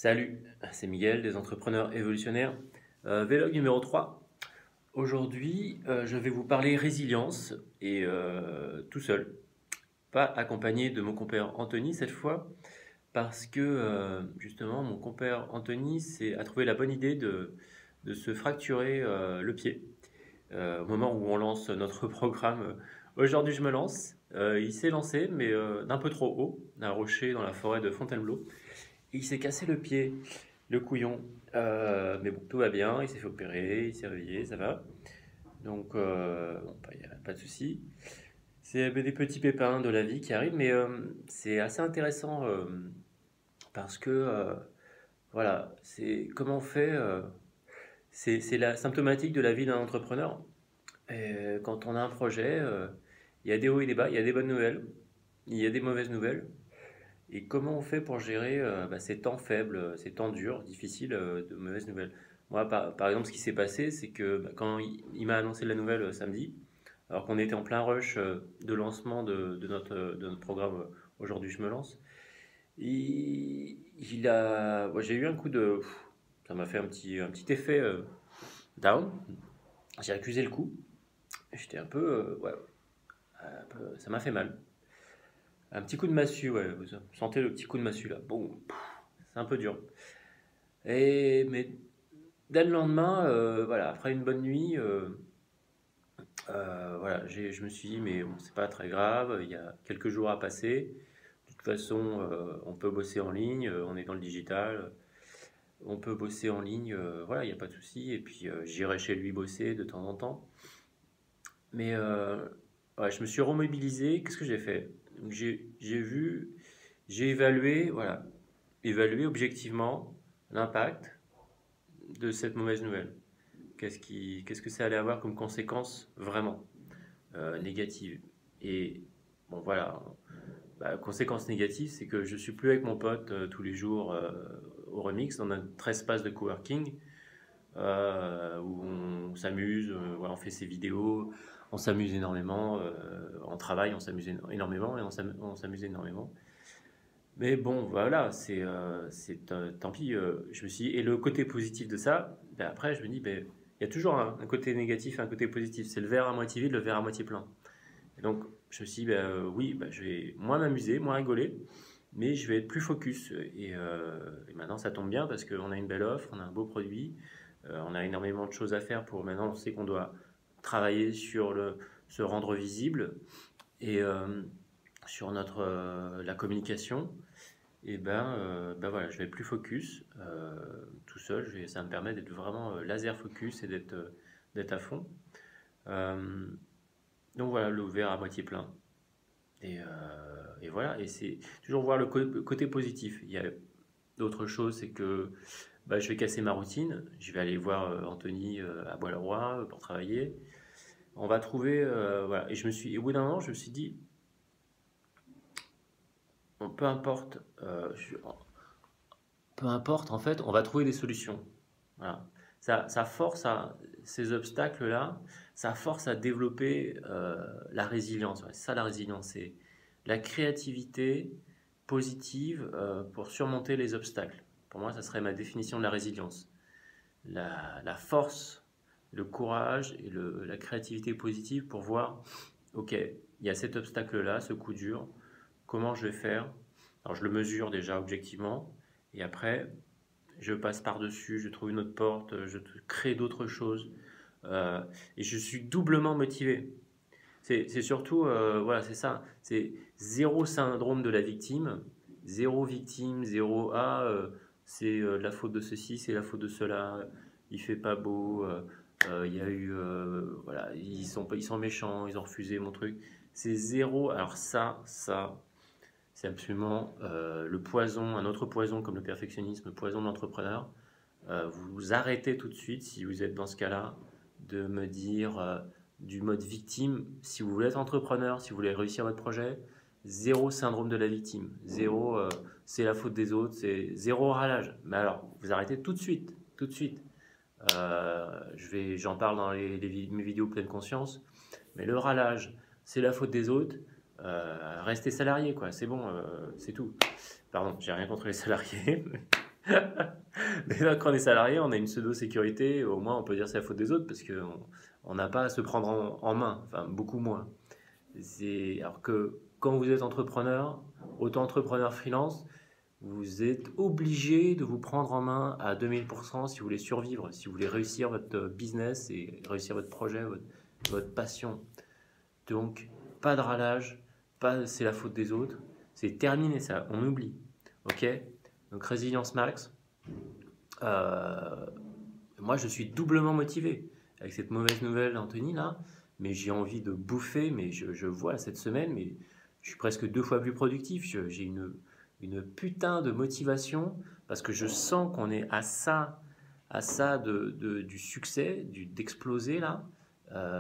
Salut, c'est Miguel des Entrepreneurs Évolutionnaires. Vlog numéro 3. Aujourd'hui, je vais vous parler résilience et tout seul, pas accompagné de mon compère Anthony cette fois, parce que justement mon compère Anthony a trouvé la bonne idée de se fracturer le pied au moment où on lance notre programme. Aujourd'hui, je me lance. Il s'est lancé, mais d'un peu trop haut, d'un rocher dans la forêt de Fontainebleau. Et il s'est cassé le pied, le couillon. Mais bon, tout va bien, il s'est fait opérer, il s'est réveillé, ça va. Donc, bon, il n'y a pas de souci. C'est des petits pépins de la vie qui arrivent, mais c'est assez intéressant parce que, voilà, c'est comment on fait. C'est la symptomatique de la vie d'un entrepreneur. Et quand on a un projet, il y a des hauts et des bas, il y a des bonnes nouvelles, il y a des mauvaises nouvelles. Et comment on fait pour gérer ces temps faibles, ces temps durs, difficiles, de mauvaises nouvelles? Moi, par exemple, ce qui s'est passé, c'est que quand il m'a annoncé la nouvelle samedi, alors qu'on était en plein rush de lancement de notre programme Aujourd'hui je me lance, j'ai eu un coup de... Ça m'a fait un petit effet down. J'ai accusé le coup. J'étais un peu... ouais, ça m'a fait mal. Un petit coup de massue, ouais. Vous sentez le petit coup de massue là. Bon, c'est un peu dur. Mais dès le lendemain, voilà, après une bonne nuit, voilà, je me suis dit, mais bon, c'est pas très grave, il y a quelques jours à passer. De toute façon, on peut bosser en ligne, on est dans le digital, on peut bosser en ligne, voilà, il n'y a pas de souci. Et puis, j'irai chez lui bosser de temps en temps. Mais ouais, je me suis remobilisé. Qu'est-ce que j'ai fait? Donc, j'ai évalué, voilà, évalué objectivement l'impact de cette mauvaise nouvelle. Qu'est-ce que ça allait avoir comme conséquence vraiment négative? Et bon, voilà, conséquence négative, c'est que je suis plus avec mon pote tous les jours au Remix, dans notre espace de coworking, où on s'amuse, voilà, on fait ses vidéos, on s'amuse énormément, on travaille, on s'amuse énormément et on s'amuse énormément. Mais bon, voilà, tant pis. Je me suis et le côté positif de ça, après, je me dis, il y a toujours un côté négatif et un côté positif. C'est le verre à moitié vide, le verre à moitié plein. Et donc, je me suis dit, oui, je vais moins m'amuser, moins rigoler, mais je vais être plus focus. Et maintenant, ça tombe bien parce qu'on a une belle offre, on a un beau produit, on a énormément de choses à faire pour maintenant, on sait qu'on doit travailler sur se rendre visible et sur la communication. Et voilà, je vais être plus focus tout seul. Ça me permet d'être vraiment laser focus et d'être à fond. Donc voilà, le verre à moitié plein. Et voilà, et c'est toujours voir le côté positif. Il y a d'autres choses, c'est que je vais casser ma routine. Je vais aller voir Anthony à Bois-le-Roi pour travailler. On va trouver, voilà. Et au bout d'un moment, je me suis dit, peu importe, peu importe, en fait, on va trouver des solutions. Voilà. Ça force ces obstacles-là, ça force à développer la résilience. Ouais, c'est ça la résilience, c'est la créativité positive pour surmonter les obstacles. Pour moi, ça serait ma définition de la résilience. La force, le courage et la créativité positive pour voir, ok, il y a cet obstacle-là, ce coup dur, comment je vais faire? Alors je le mesure déjà objectivement, et après, je passe par-dessus, je trouve une autre porte, je crée d'autres choses, et je suis doublement motivé. C'est surtout, voilà, c'est ça, c'est zéro syndrome de la victime, zéro victime, zéro c'est la faute de ceci, c'est la faute de cela, il fait pas beau, il y a eu, voilà, ils sont méchants, ils ont refusé mon truc. C'est zéro. Alors ça, c'est absolument le poison, un autre poison comme le perfectionnisme, le poison de l'entrepreneur. Vous arrêtez tout de suite, si vous êtes dans ce cas-là, de me dire du mode victime. Si vous voulez être entrepreneur, si vous voulez réussir votre projet, zéro syndrome de la victime, zéro c'est la faute des autres, c'est zéro râlage. Mais alors, vous arrêtez tout de suite, tout de suite. J'en parle dans mes vidéos pleine conscience, mais le râlage, c'est la faute des autres. Restez salarié, quoi. C'est bon, c'est tout. Pardon, j'ai rien contre les salariés. Mais là, quand on est salarié, on a une pseudo-sécurité. Au moins, on peut dire c'est la faute des autres parce qu'on on n'a pas à se prendre en main. Enfin, beaucoup moins. Alors que quand vous êtes entrepreneur, auto-entrepreneur freelance, vous êtes obligé de vous prendre en main à 2000% si vous voulez survivre, si vous voulez réussir votre business et réussir votre projet, votre passion. Donc, pas de râlage, pas c'est la faute des autres. C'est terminé ça, on oublie. Ok? Donc, résilience max. Euh, Moi, je suis doublement motivé avec cette mauvaise nouvelle d'Anthony là, mais j'ai envie de bouffer. Mais je vois cette semaine, mais je suis presque 2 fois plus productif. J'ai une putain de motivation parce que je sens qu'on est à ça du succès, d'exploser là.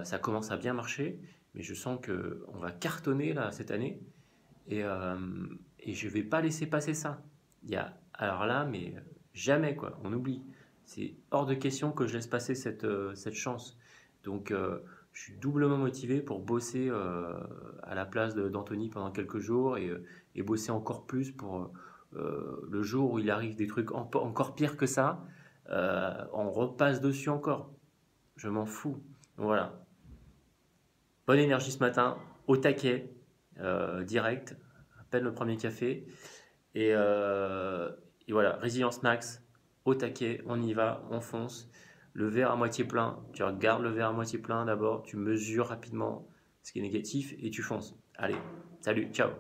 Ça commence à bien marcher, mais je sens que on va cartonner là cette année et, et je vais pas laisser passer ça. Alors là, mais jamais quoi, on oublie. C'est hors de question que je laisse passer cette chance. Donc je suis doublement motivé pour bosser à la place d'Anthony pendant quelques jours et bosser encore plus pour le jour où il arrive des trucs encore pires que ça, on repasse dessus encore. Je m'en fous. Donc voilà, bonne énergie ce matin, au taquet, direct, à peine le premier café. Et, euh, et voilà, résilience max, au taquet, on y va, on fonce. Le verre à moitié plein, tu regardes le verre à moitié plein d'abord, tu mesures rapidement ce qui est négatif et tu fonces. Allez, salut, ciao.